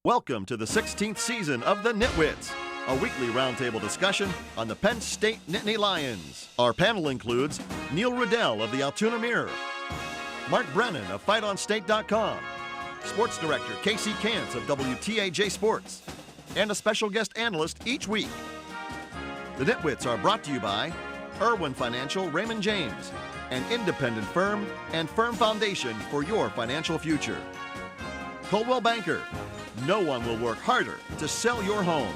Welcome to the 16th season of the NitWits, a weekly roundtable discussion on the Penn State Nittany Lions. Our panel includes Neil Riddell of the Altoona Mirror, Mark Brennan of FightOnState.com, Sports Director Casey Kantz of WTAJ Sports, and a special guest analyst each week. The NitWits are brought to you by Irwin Financial Raymond James, an independent firm and firm foundation for your financial future. Coldwell Banker, no one will work harder to sell your home.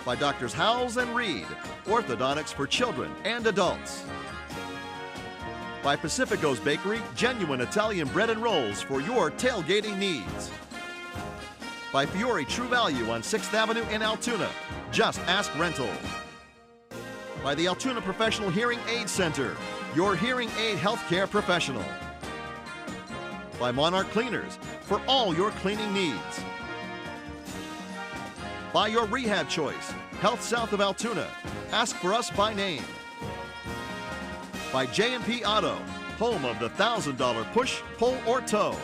By Doctors Howells and Reed, orthodontics for children and adults. By Pacifico's Bakery, genuine Italian bread and rolls for your tailgating needs. By Fiore True Value on 6th Avenue in Altoona, just ask rental. By the Altoona Professional Hearing Aid Center, your hearing aid healthcare professional. By Monarch Cleaners, for all your cleaning needs. By your rehab choice, Health South of Altoona. Ask for us by name. By J&P Auto, home of the $1,000 push, pull, or tow.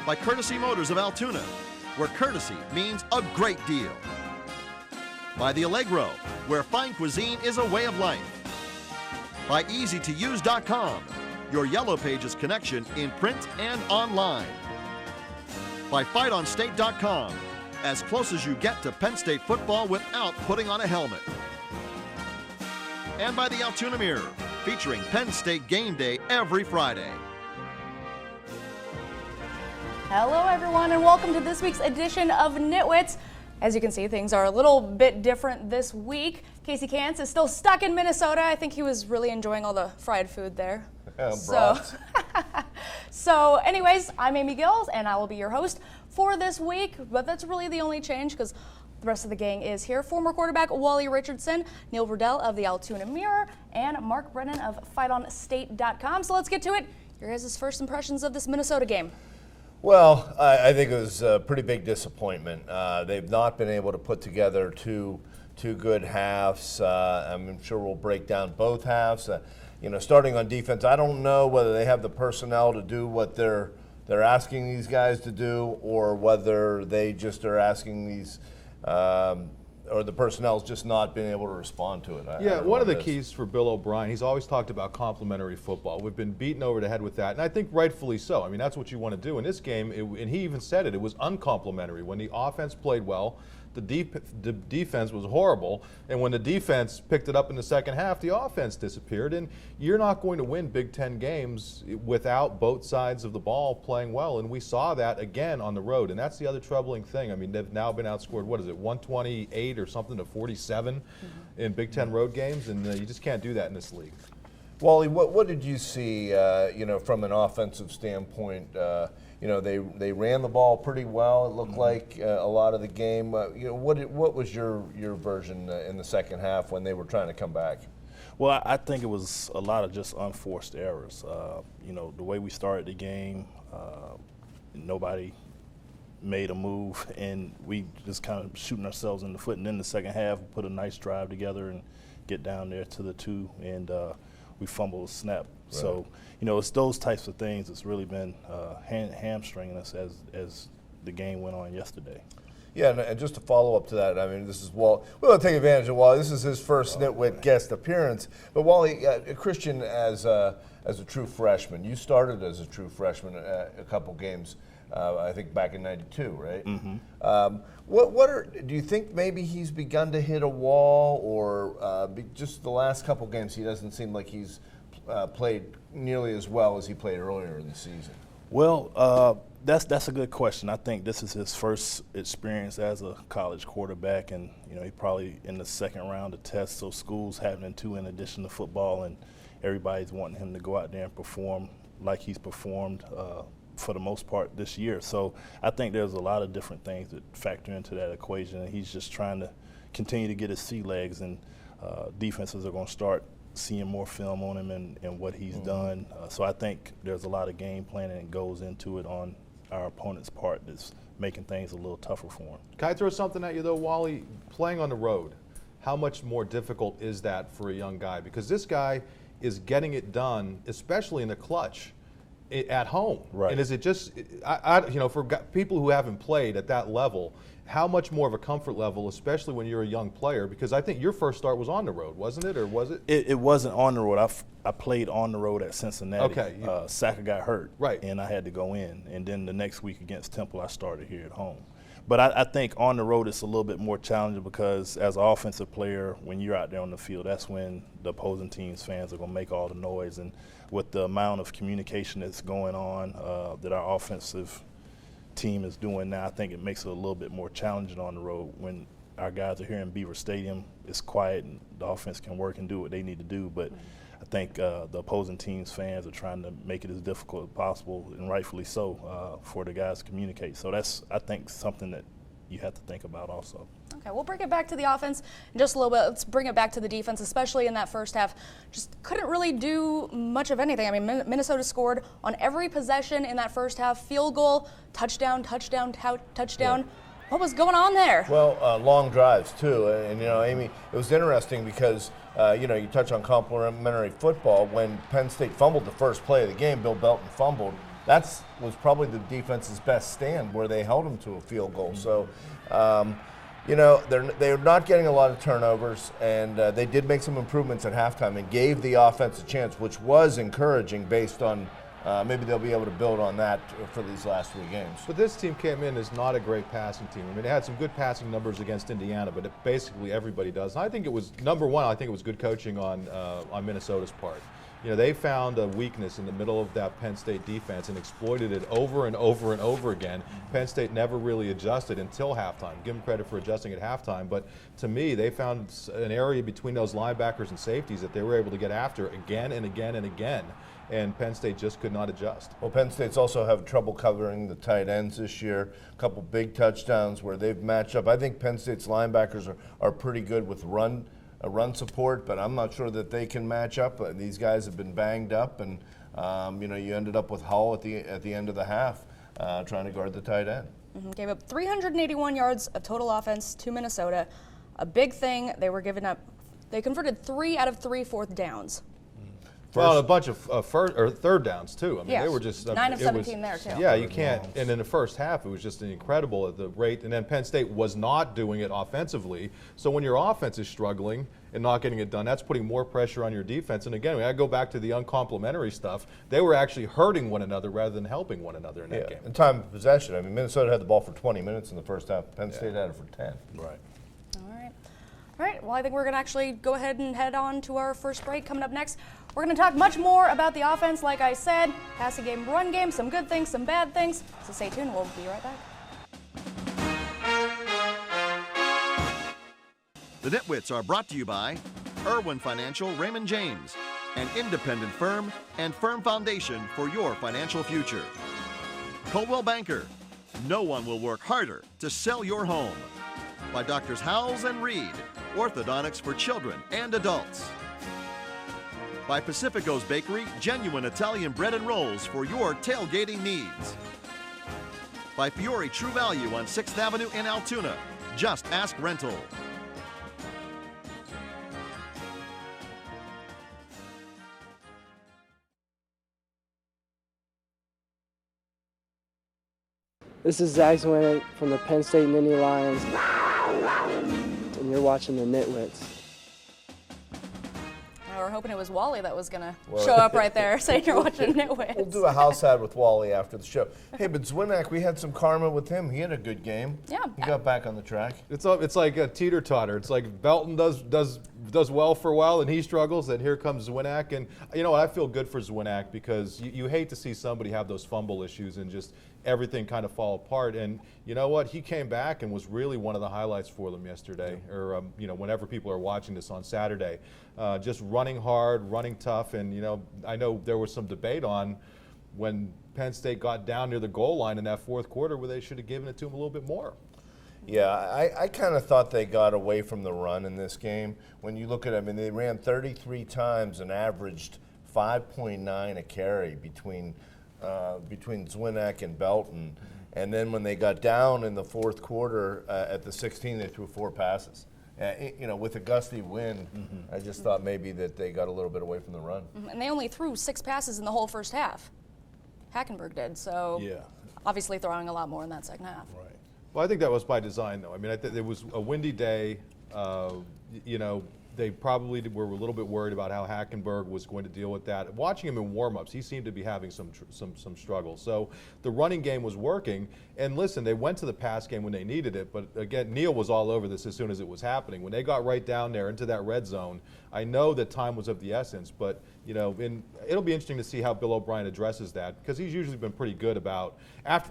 By Courtesy Motors of Altoona, where courtesy means a great deal. By the Allegro, where fine cuisine is a way of life. By EasyToUse.com, your Yellow Pages connection in print and online. By FightOnState.com, as close as you get to Penn State football without putting on a helmet. And by the Altoona Mirror, featuring Penn State game day every Friday. Hello everyone and welcome to this week's edition of NitWits. As you can see, things are a little bit different this week. Casey Kantz is still stuck in Minnesota. I think he was really enjoying all the fried food there. So anyways, I'm Amy Gills and I will be your host for this week, but that's really the only change because the rest of the gang is here. Former quarterback Wally Richardson, Neil Riddell of the Altoona Mirror, and Mark Brennan of FightOnState.com. So let's get to it. Your guys' first impressions of this Minnesota game. Well, I think it was a pretty big disappointment. They've not been able to put together two good halves. I'm sure we'll break down both halves. Starting on defense, I don't know whether they have the personnel to do what they're asking these guys to do, or whether they just are asking these, or the personnel's just not been able to respond to it. One of the keys for Bill O'Brien, he's always talked about complementary football. We've been beaten over the head with that, and I think rightfully so. I mean, that's what you want to do. In this game, and he even said it was uncomplimentary. When the offense played well, the defense was horrible, and when the defense picked it up in the second half, the offense disappeared, and you're not going to win Big Ten games without both sides of the ball playing well, and we saw that again on the road, and that's the other troubling thing. I mean, they've now been outscored, 128 or something to 47 in Big Ten road games, and you just can't do that in this league. Wally, what did you see, from an offensive standpoint? They ran the ball pretty well. It looked like a lot of the game. What was your version in the second half when they were trying to come back? Well, I think it was a lot of just unforced errors. The way we started the game, nobody made a move, and we just kind of shooting ourselves in the foot. And then the second half, we put a nice drive together and get down there to the 2, and we fumbled a snap. Right. So, it's those types of things that's really been hamstringing us as the game went on yesterday. Yeah, and just to follow up to that, I mean, this is Wally. We'll take advantage of Wally. This is his first NitWit guest appearance. But Wally, Christian, as a true freshman, you started as a true freshman a couple games, I think back in '92, right? Mm-hmm. Do you think maybe he's begun to hit a wall, or just the last couple games he doesn't seem like he's played nearly as well as he played earlier in the season? Well, that's a good question. I think this is his first experience as a college quarterback, and he probably in the second round of tests, so school's happening too in addition to football, and everybody's wanting him to go out there and perform like he's performed for the most part this year. So I think there's a lot of different things that factor into that equation, and he's just trying to continue to get his sea legs, and defenses are going to start seeing more film on him and what he's done. So I think there's a lot of game planning that goes into it on our opponent's part that's making things a little tougher for him. Can I throw something at you though, Wally? Playing on the road, how much more difficult is that for a young guy? Because this guy is getting it done, especially in the clutch, at home. Right. And is it just, for people who haven't played at that level, how much more of a comfort level, especially when you're a young player? Because I think your first start was on the road, wasn't it, or was it? It wasn't on the road. I played on the road at Cincinnati. Okay. Saka got hurt. Right. And I had to go in. And then the next week against Temple, I started here at home. But I think on the road it's a little bit more challenging because as an offensive player, when you're out there on the field, that's when the opposing team's fans are going to make all the noise. And with the amount of communication that's going on that our offensive team is doing now, I think it makes it a little bit more challenging on the road when our guys are here in Beaver Stadium. It's quiet and the offense can work and do what they need to do. But I think the opposing team's fans are trying to make it as difficult as possible, and rightfully so, for the guys to communicate. So that's, I think, something that you have to think about also. Okay, we'll bring it back to the offense in just a little bit. Let's bring it back to the defense, especially in that first half. Just couldn't really do much of anything. I mean, Minnesota scored on every possession in that first half. Field goal, touchdown, touchdown, touchdown. Yeah. What was going on there? Well, long drives, too. And, Amy, it was interesting because, you touch on complimentary football. When Penn State fumbled the first play of the game, Bill Belton fumbled. That was probably the defense's best stand where they held him to a field goal. So, they're not getting a lot of turnovers, and they did make some improvements at halftime and gave the offense a chance, which was encouraging based on maybe they'll be able to build on that for these last 3 games. But this team came in as not a great passing team. I mean, they had some good passing numbers against Indiana, but basically everybody does. And I think it was, number one, I think it was good coaching on Minnesota's part. They found a weakness in the middle of that Penn State defense and exploited it over and over and over again. Penn State never really adjusted until halftime. Give them credit for adjusting at halftime, but to me, they found an area between those linebackers and safeties that they were able to get after again and again and again, and Penn State just could not adjust. Well, Penn State's also have trouble covering the tight ends this year. A couple big touchdowns where they've matched up. I think Penn State's linebackers are pretty good with run support, but I'm not sure that they can match up. These guys have been banged up, and you ended up with Hull at the end of the half trying to guard the tight end. Gave up 381 yards of total offense to Minnesota. A big thing, they were giving up. They converted 3 out of 3 fourth downs. Well, a bunch of third downs too. I mean, yes. They were just 9 of 17 there too. Yeah, you can't. And in the first half, it was just incredible at the rate. And then Penn State was not doing it offensively. So when your offense is struggling and not getting it done, that's putting more pressure on your defense. And again, when I go back to the uncomplimentary stuff, they were actually hurting one another rather than helping one another in that game. And time of possession. I mean, Minnesota had the ball for 20 minutes in the first half. Penn State had it for 10. Right. All right, well, I think we're going to actually go ahead and head on to our first break. Coming up next, we're going to talk much more about the offense, like I said, passing game, run game, some good things, some bad things. So stay tuned, we'll be right back. The NitWits are brought to you by Irwin Financial Raymond James, an independent firm and firm foundation for your financial future. Coldwell Banker, no one will work harder to sell your home. By Doctors Howells and Reed, orthodontics for children and adults. By Pacifico's Bakery, genuine Italian bread and rolls for your tailgating needs. By Fiore True Value on 6th Avenue in Altoona, just ask rental. This is Zach Zwinnick from the Penn State Nittany Lions, and you're watching the NitWits. We're hoping it was Wally that was going to show up right there saying you're watching NitWits. We'll do a house ad with Wally after the show. Hey, but Zwinnick, we had some karma with him. He had a good game. Yeah. He got back on the track. It's like a teeter-totter. It's like Belton does well for a while and he struggles, and here comes Zwinnick. And you know what, I feel good for Zwinnick because you hate to see somebody have those fumble issues and just everything kind of fall apart. And you know what, he came back and was really one of the highlights for them yesterday, or whenever people are watching this on Saturday. Just running hard, running tough, and I know there was some debate on when Penn State got down near the goal line in that fourth quarter where they should have given it to him a little bit more. Yeah, I kind of thought they got away from the run in this game. When you look at it, I mean, they ran 33 times and averaged 5.9 a carry between Zwinnick and Belton. And then when they got down in the fourth quarter at the 16, they threw 4 passes. With a gusty wind, I just thought maybe that they got a little bit away from the run. And they only threw 6 passes in the whole first half. Hackenberg did. So obviously throwing a lot more in that second half. Right. Well, I think that was by design, though. I mean, it was a windy day. You know, they probably were a little bit worried about how Hackenberg was going to deal with that. Watching him in warm-ups, he seemed to be having some struggles. So the running game was working. And listen, they went to the pass game when they needed it. But again, Neil was all over this as soon as it was happening. When they got right down there into that red zone, I know that time was of the essence. But you know, it'll be interesting to see how Bill O'Brien addresses that, because he's usually been pretty good about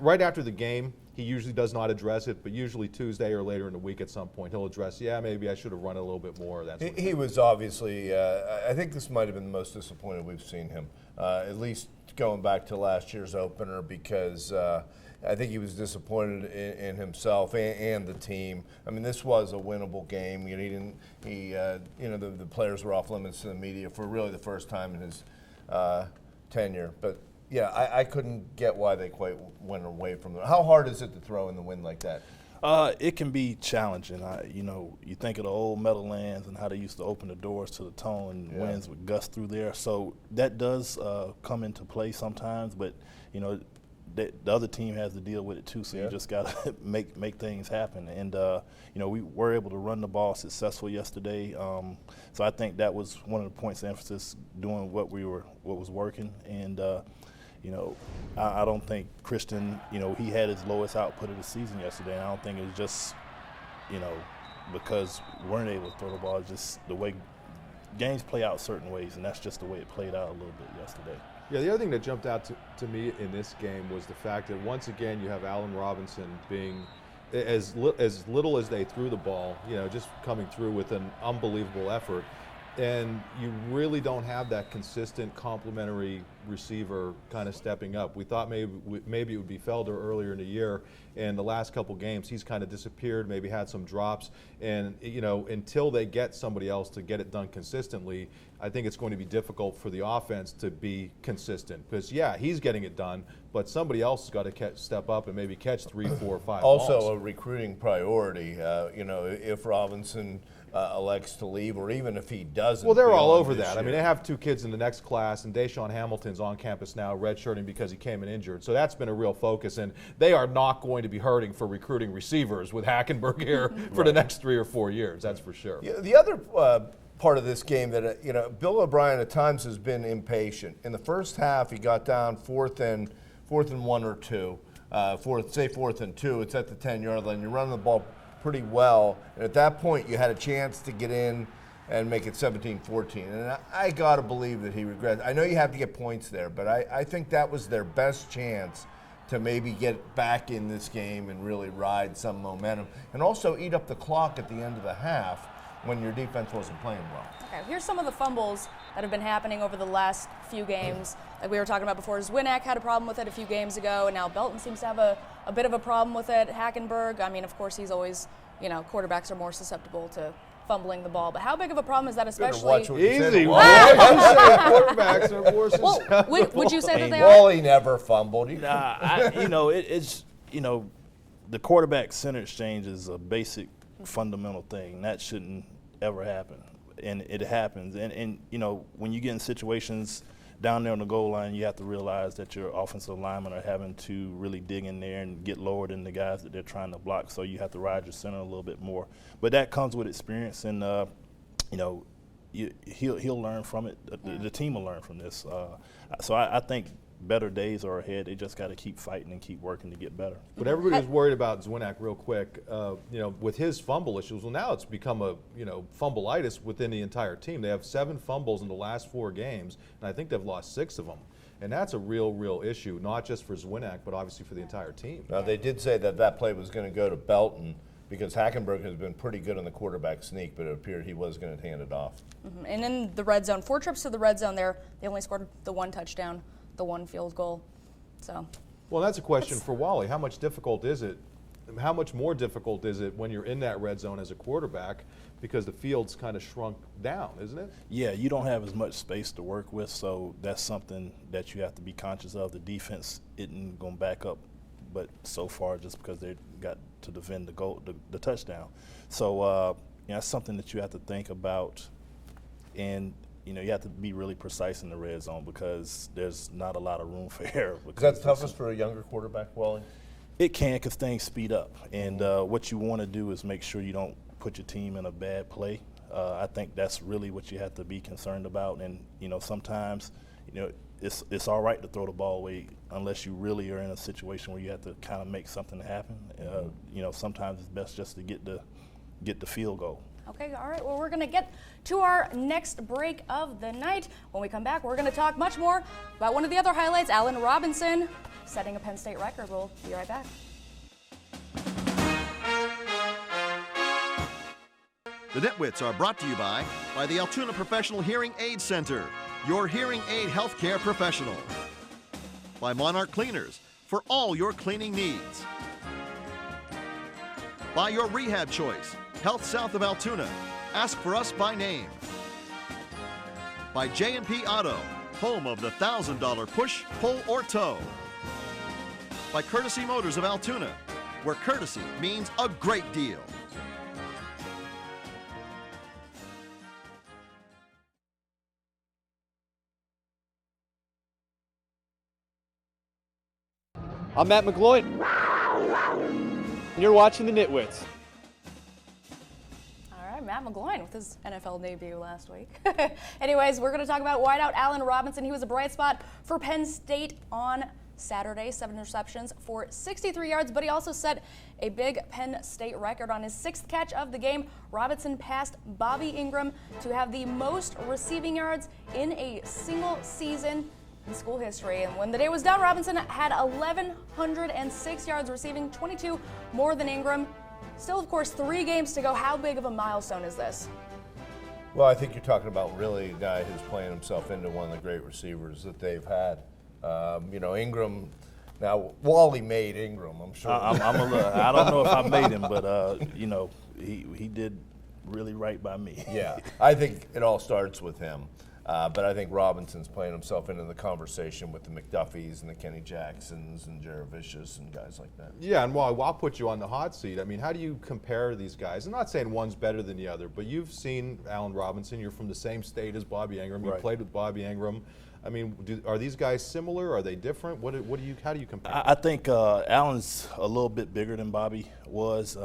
right after the game. He usually does not address it, but usually Tuesday or later in the week at some point he'll address, maybe I should have run a little bit more. He was obviously, I think this might have been the most disappointed we've seen him, at least going back to last year's opener, because I think he was disappointed in himself and the team. I mean, this was a winnable game. The players were off limits to the media for really the first time in his tenure, but. Yeah, I couldn't get why they quite went away from them. How hard is it to throw in the wind like that? It can be challenging. You think of the old Meadowlands and how they used to open the doors to the tone and winds would gust through there. So that does come into play sometimes, but the other team has to deal with it too. So you just got to make things happen. And we were able to run the ball successful yesterday. So I think that was one of the points of emphasis, doing what was working. And I don't think Christian, he had his lowest output of the season yesterday. And I don't think it was just, because we weren't able to throw the ball. It's just the way games play out certain ways, and that's just the way it played out a little bit yesterday. Yeah, the other thing that jumped out to me in this game was the fact that once again you have Allen Robinson being as little as they threw the ball, just coming through with an unbelievable effort. And you really don't have that consistent complementary receiver kind of stepping up. We thought maybe it would be Felder earlier in the year, and the last couple games he's kind of disappeared, maybe had some drops. And until they get somebody else to get it done consistently, I think it's going to be difficult for the offense to be consistent. Because he's getting it done, but somebody else has got to step up and maybe catch 3, 4, 5 Also balls. a recruiting priority. If Robinson elects to leave, or even if he doesn't. Well, they're all over that. I mean, they have 2 kids in the next class, and Deshaun Hamilton's on campus now, redshirting because he came in injured. So that's been a real focus, and they are not going to be hurting for recruiting receivers with Hackenberg here for the next 3 or 4 years. That's for sure. Yeah, the other part of this game that Bill O'Brien at times has been impatient. In the first half, he got down fourth and 1 or 2, fourth and 2. It's at the 10-yard line. You're running the ball pretty well, and at that point you had a chance to get in and make it 17-14, and I gotta believe that he regrets. I know you have to get points there, but I think that was their best chance to maybe get back in this game and really ride some momentum, and also eat up the clock at the end of the half when your defense wasn't playing well. Okay, here's some of the fumbles that have been happening over the last few games. Like we were talking about before, Zwinak had a problem with it a few games ago, and now Belton seems to have a bit of a problem with it. Hackenberg, I mean, of course, he's always, quarterbacks are more susceptible to fumbling the ball. But how big of a problem is that, especially? Easy. Quarterbacks are more susceptible. Well, would you say that they Wally never fumbled. It's the quarterback center exchange is a basic fundamental thing. That shouldn't ever happen. And it happens. And when you get in situations down there on the goal line, you have to realize that your offensive linemen are having to really dig in there and get lower than the guys that they're trying to block. So you have to ride your center a little bit more. But that comes with experience, and he'll learn from it. The team will learn from this. So I think better days are ahead. They just got to keep fighting and keep working to get better. But everybody was worried about Zwinak real quick. With his fumble issues, well, now it's become a fumbleitis within the entire team. They have 7 fumbles in the last 4 games, and I think they've lost 6 of them. And that's a real issue, not just for Zwinak, but obviously for the entire team. Now, they did say that play was going to go to Belton because Hackenberg has been pretty good on the quarterback sneak, but it appeared he was going to hand it off. Mm-hmm. And in the red zone, 4 trips to the red zone there, they only scored the 1 touchdown. The 1 field goal. So. Well, that's a question for Wally. How much difficult is it? How much more difficult is it when you're in that red zone as a quarterback, because the field's kind of shrunk down, isn't it? Yeah, you don't have as much space to work with, so that's something that you have to be conscious of. The defense isn't going to back up, but so far just because they got to defend the touchdown. So that's something that you have to think about. And you know, you have to be really precise in the red zone because there's not a lot of room for error. Is that the toughest for a younger quarterback, Wally? It can, because things speed up. And what you want to do is make sure you don't put your team in a bad play. I think that's really what you have to be concerned about. And, you know, sometimes, you know, it's all right to throw the ball away unless you really are in a situation where you have to kind of make something happen. You know, sometimes it's best just to get the field goal. Okay, all right. Well, we're going to get to our next break of the night. When we come back, we're going to talk much more about one of the other highlights, Allen Robinson setting a Penn State record. We'll be right back. The NitWits are brought to you by the Altoona Professional Hearing Aid Center, your hearing aid healthcare professional. By Monarch Cleaners, for all your cleaning needs. By your rehab choice, Health South of Altoona. Ask for us by name. By J&P Auto, home of the $1,000 push, pull, or tow. By Courtesy Motors of Altoona, where courtesy means a great deal. I'm Matt McGloin, and you're watching the NitWits. All right, Matt McGloin with his NFL debut last week. Anyways, we're going to talk about wideout Allen Robinson. He was a bright spot for Penn State on Saturday, 7 receptions for 63 yards, but he also set a big Penn State record on his 6th catch of the game. Robinson passed Bobby Ingram to have the most receiving yards in a single season in school history. And when the day was done, Robinson had 1,106 yards receiving, 22 more than Ingram. Still, of course, 3 games to go. How big of a milestone is this? Well, I think you're talking about really a guy who's playing himself into one of the great receivers that they've had. You know, Ingram. Now, Wally made Ingram, I'm sure. I don't know if I made him, but you know, he did really right by me. Yeah, I think it all starts with him. But I think Robinson's playing himself into the conversation with the McDuffies and the Kenny Jacksons and Jared Vicious and guys like that. Yeah, and while I'll put you on the hot seat, I mean, how do you compare these guys? I'm not saying one's better than the other, but you've seen Allen Robinson. You're from the same state as Bobby Ingram. You played with Bobby Ingram. I mean, are these guys similar? Are they different? How do you compare? I think Allen's a little bit bigger than Bobby was,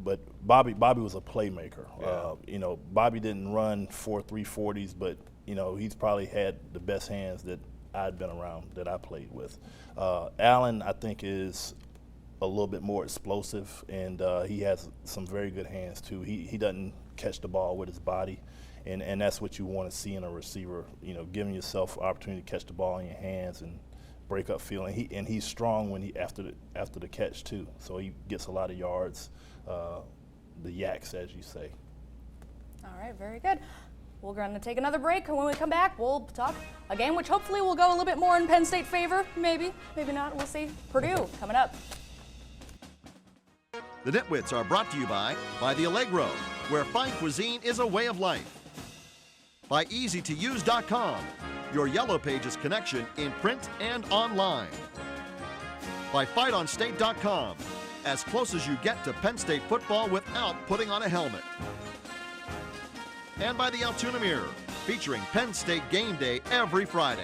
but Bobby was a playmaker. Yeah. You know, Bobby didn't run 4.3 40s, but you know, he's probably had the best hands that I'd been around that I played with. Allen, I think, is a little bit more explosive, and he has some very good hands too. He doesn't catch the ball with his body. And that's what you want to see in a receiver, you know, giving yourself opportunity to catch the ball in your hands and break up field. And he's strong when after the catch too. So he gets a lot of yards, the yaks, as you say. All right, very good. We're going to take another break. When we come back, we'll talk a game which hopefully will go a little bit more in Penn State favor. Maybe not. We'll see. Purdue coming up. The NitWits are brought to you by the Allegro, where fine cuisine is a way of life. By EasyToUse.com, your Yellow Pages connection in print and online. By FightOnState.com, as close as you get to Penn State football without putting on a helmet. And by the Altoona Mirror, featuring Penn State game day every Friday.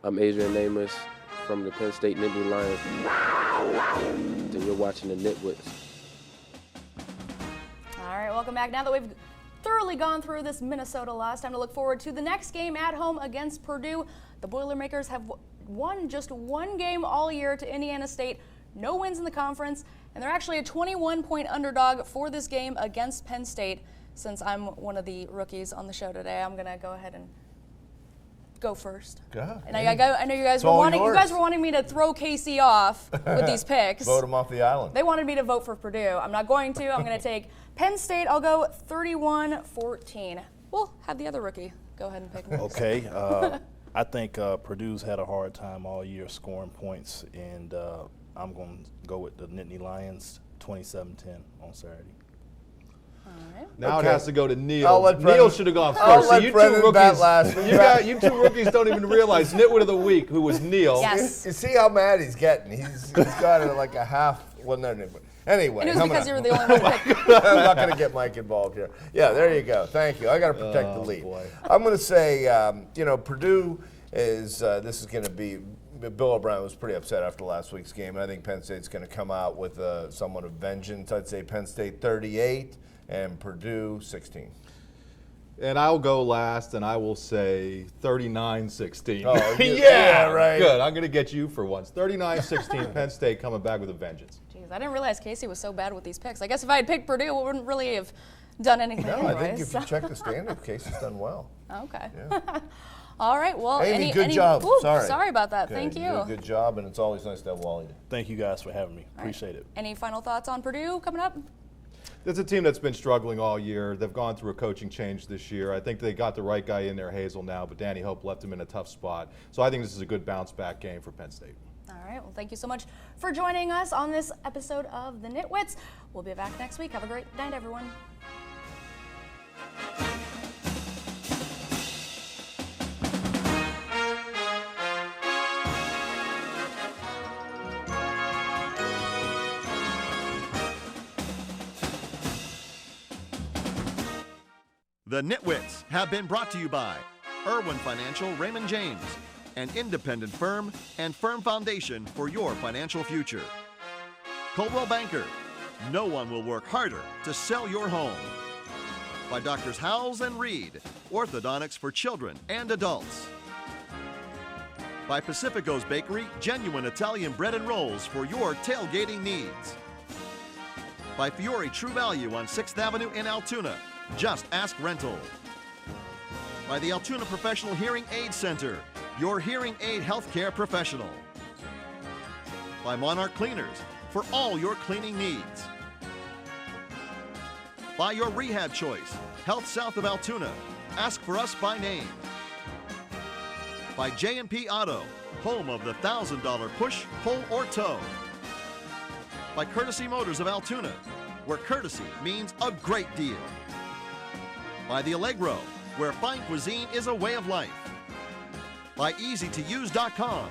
I'm Adrian Amos from the Penn State Nittany Lions, and you're watching the NitWits. All right, welcome back. Now that we've thoroughly gone through this Minnesota loss, time to look forward to the next game at home against Purdue. The Boilermakers have won just 1 game all year to Indiana State. No wins in the conference, and they're actually a 21-point underdog for this game against Penn State. Since I'm one of the rookies on the show today, I'm going to go ahead and go first. And I know you guys were wanting me to throw KC off with these picks. Vote them off the island. They wanted me to vote for Purdue. I'm not going to. I'm going to take Penn State. I'll go 31-14. We'll have the other rookie go ahead and pick next. Okay. I think Purdue's had a hard time all year scoring points, and I'm going to go with the Nittany Lions 27-10 on Saturday. Now Okay. it has to go to Neil. I'll let Neil Brennan- should have gone I'll first. let you Brennan two bat rookies, last. you two rookies don't even realize Nitwit of the week, who was Neil. Yes. You see how mad he's getting. He's got it like a half. Well, no. Anyway, And it was coming because up. you were the only one picked. I'm not going to get Mike involved here. Yeah, there you go. Thank you. I got to protect the lead. Boy. I'm going to say, Purdue is. This is going to be. Bill O'Brien was pretty upset after last week's game, and I think Penn State's going to come out with somewhat of vengeance. I'd say Penn State 38 and Purdue 16. And I'll go last, and I will say 39-16. Oh, yeah, right. Good. I'm going to get you for once. 39-16, Penn State coming back with a vengeance. Jeez, I didn't realize Casey was so bad with these picks. I guess if I had picked Purdue, it wouldn't really have done anything. No, anyways. I think if you check the standard, Casey's done well. Okay. Yeah. All right. Well, Amy, good job. Ooh, Sorry. about that. Okay, Thank you you. did a good job, and it's always nice to have Wally. Thank you guys for having me. Appreciate it. Any final thoughts on Purdue coming up? It's a team that's been struggling all year. They've gone through a coaching change this year. I think they got the right guy in there, Hazel, now, but Danny Hope left him in a tough spot. So I think this is a good bounce-back game for Penn State. All right. Well, thank you so much for joining us on this episode of The NitWits. We'll be back next week. Have a great night, everyone. The NitWits have been brought to you by Irwin Financial Raymond James, an independent firm and firm foundation for your financial future. Coldwell Banker, no one will work harder to sell your home. By Doctors Howells and Reed, orthodontics for children and adults. By Pacifico's Bakery, genuine Italian bread and rolls for your tailgating needs. By Fiore True Value on 6th Avenue in Altoona, just ask rental. By the Altoona Professional Hearing Aid Center, your hearing aid healthcare professional. By Monarch Cleaners, for all your cleaning needs. By your rehab choice, Health South of Altoona, ask for us by name. By J&P Auto, home of the $1,000 push, pull, or tow. By Courtesy Motors of Altoona, where courtesy means a great deal. By the Allegro, where fine cuisine is a way of life. By EasyToUse.com,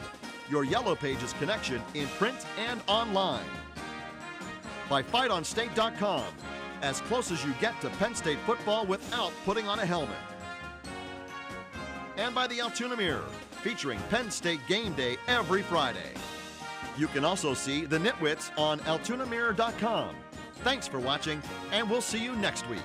your Yellow Pages connection in print and online. By FightOnState.com, as close as you get to Penn State football without putting on a helmet. And by the Altoona Mirror, featuring Penn State game day every Friday. You can also see the NitWits on AltoonaMirror.com. Thanks for watching, and we'll see you next week.